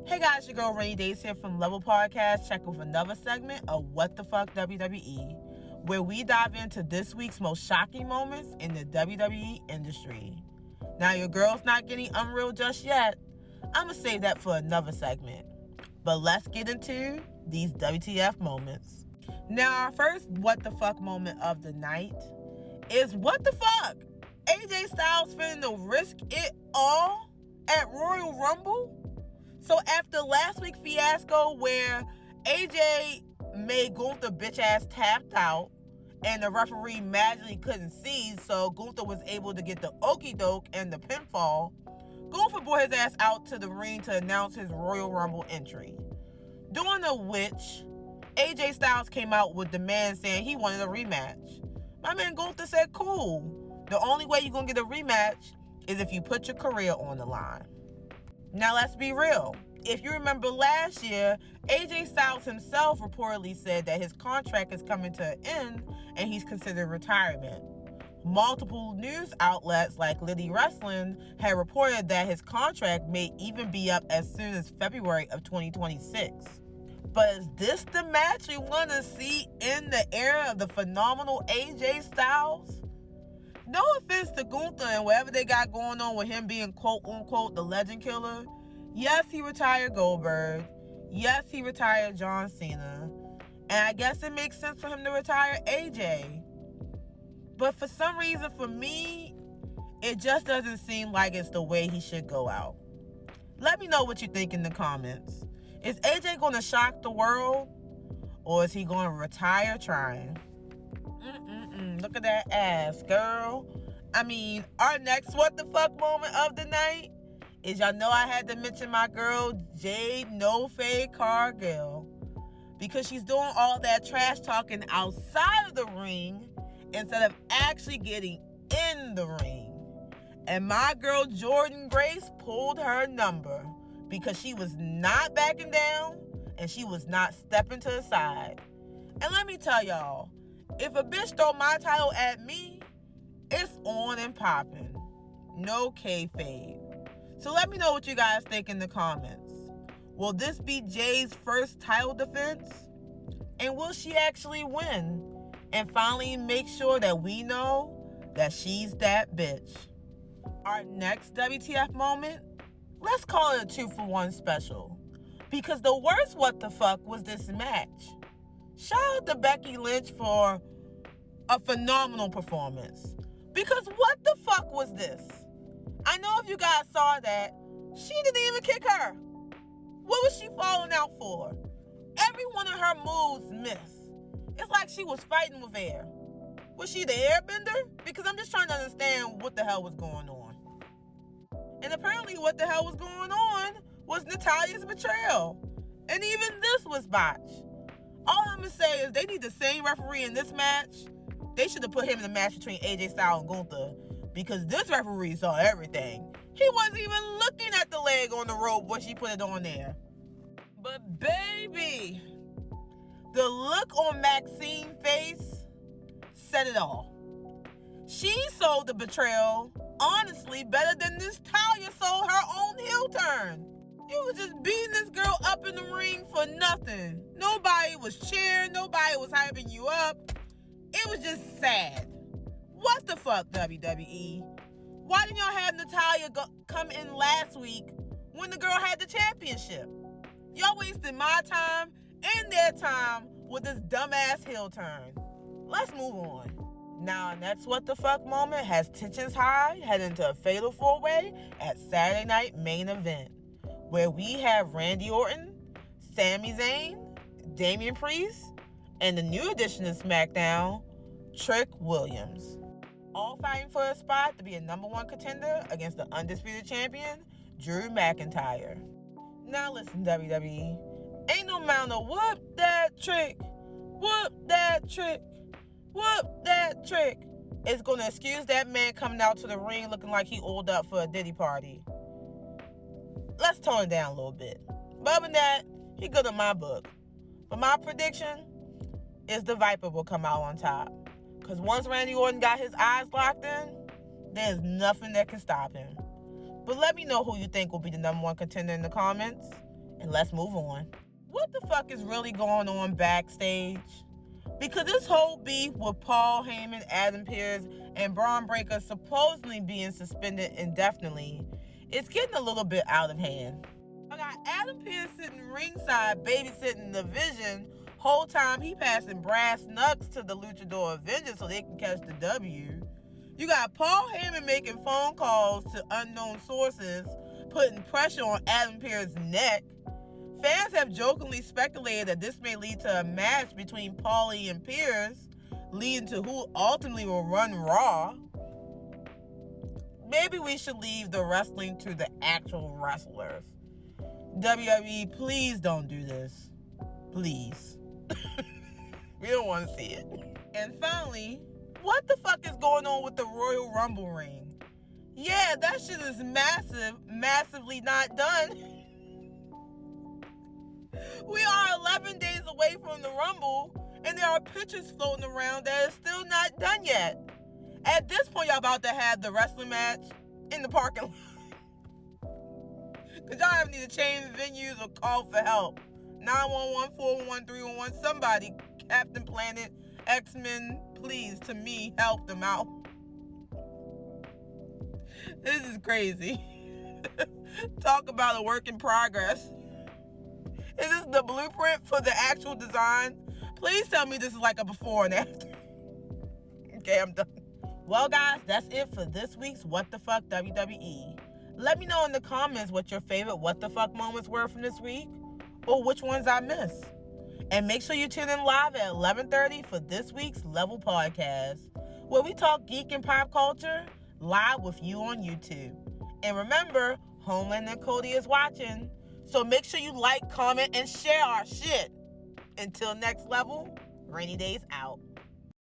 Hey guys, your girl Rainy Days here from Level Podcast, checking with another segment of What the Fuck WWE, where we dive into this week's most shocking moments in the WWE industry. Now your girl's not getting unreal just yet. I'ma save that for another segment. But let's get into these WTF moments. Now our first What the Fuck moment of the night is what the fuck? AJ Styles finna risk it all at Royal Rumble? So after last week's fiasco where AJ made Gunther bitch ass tapped out and the referee magically couldn't see, so Gunther was able to get the okie doke and the pinfall, Gunther brought his ass out to the ring to announce his Royal Rumble entry. During the which, AJ Styles came out with demands saying he wanted a rematch. My man Gunther said, cool. The only way you're going to get a rematch is if you put your career on the line. Now, let's be real. If you remember last year, AJ Styles himself reportedly said that his contract is coming to an end and he's considering retirement. Multiple news outlets like Liddy Wrestling had reported that his contract may even be up as soon as February of 2026. But is this the match we want to see in the era of the phenomenal AJ Styles? No offense to Gunther and whatever they got going on with him being quote-unquote the legend killer. Yes, he retired Goldberg. Yes, he retired John Cena. And I guess it makes sense for him to retire AJ. But for some reason, for me, it just doesn't seem like it's the way he should go out. Let me know what you think in the comments. Is AJ going to shock the world? Or is he going to retire trying? Look at that ass, girl. I mean, our next what the fuck moment of the night is, y'all know I had to mention my girl Jade No Fade Cargill, because she's doing all that trash talking outside of the ring instead of actually getting in the ring. And my girl Jordan Grace pulled her number because she was not backing down and she was not stepping to the side. And let me tell y'all, if a bitch throw my title at me, it's on and popping. No kayfabe. So let me know what you guys think in the comments. Will this be Jay's first title defense? And will she actually win? And finally make sure that we know that she's that bitch. Our next WTF moment, let's call it a 2-for-1 special. Because the worst what the fuck was this match. Shout out to Becky Lynch for a phenomenal performance. Because what the fuck was this? I know if you guys saw that, she didn't even kick her. What was she falling out for? Every one of her moves missed. It's like she was fighting with air. Was she the airbender? Because I'm just trying to understand what the hell was going on. And apparently what the hell was going on was Natalya's betrayal. And even this was botched. All I'm going to say is they need the same referee in this match. They should have put him in the match between AJ Styles and Gunther, because this referee saw everything. He wasn't even looking at the leg on the rope when she put it on there. But baby, the look on Maxine's face said it all. She sold the betrayal, honestly, better than this Talia sold her own heel turn. You was just beating this girl up in the ring for nothing. Nobody was cheering. Nobody was hyping you up. It was just sad. What the fuck, WWE? Why didn't y'all have Natalya come in last week when the girl had the championship? Y'all wasted my time and their time with this dumbass heel turn. Let's move on. Now, our next what the fuck moment has tensions high heading into a fatal 4-way at Saturday Night Main Event, where we have Randy Orton, Sami Zayn, Damian Priest, and the new addition to SmackDown, Trick Williams, all fighting for a spot to be a number 1 contender against the undisputed champion, Drew McIntyre. Now listen, WWE, ain't no amount of whoop that trick, is gonna excuse that man coming out to the ring looking like he oiled up for a Diddy party. Let's tone it down a little bit. But other than that, he good in my book. But my prediction is the Viper will come out on top. Because once Randy Orton got his eyes locked in, there's nothing that can stop him. But let me know who you think will be the number 1 contender in the comments. And let's move on. What the fuck is really going on backstage? Because this whole beef with Paul Heyman, Adam Pearce, and Braun Breaker supposedly being suspended indefinitely, it's getting a little bit out of hand. I got Adam Pearce sitting ringside babysitting the Vision. Whole time he passing brass knucks to the Luchador Avengers so they can catch the W. You got Paul Heyman making phone calls to unknown sources, putting pressure on Adam Pearce's neck. Fans have jokingly speculated that this may lead to a match between Paulie and Pearce, leading to who ultimately will run Raw. Maybe we should leave the wrestling to the actual wrestlers. WWE, please don't do this. Please. We don't want to see it. And finally, what the fuck is going on with the Royal Rumble ring? Yeah, that shit is massively not done. We are 11 days away from the Rumble, and there are pictures floating around that is still not done yet. At this point, y'all about to have the wrestling match in the parking lot. Because y'all have need to change venues or call for help. 911, 411, 311, somebody, Captain Planet, X-Men, please, to me, help them out. This is crazy. Talk about a work in progress. Is this the blueprint for the actual design? Please tell me this is like a before and after. Okay, I'm done. Well, guys, that's it for this week's What the Fuck WWE. Let me know in the comments what your favorite What the Fuck moments were from this week, or which ones I missed. And make sure you tune in live at 11:30 for this week's Level Podcast, where we talk geek and pop culture live with you on YouTube. And remember, Homeland and Cody is watching, so make sure you like, comment, and share our shit. Until next level, Rainy Days out.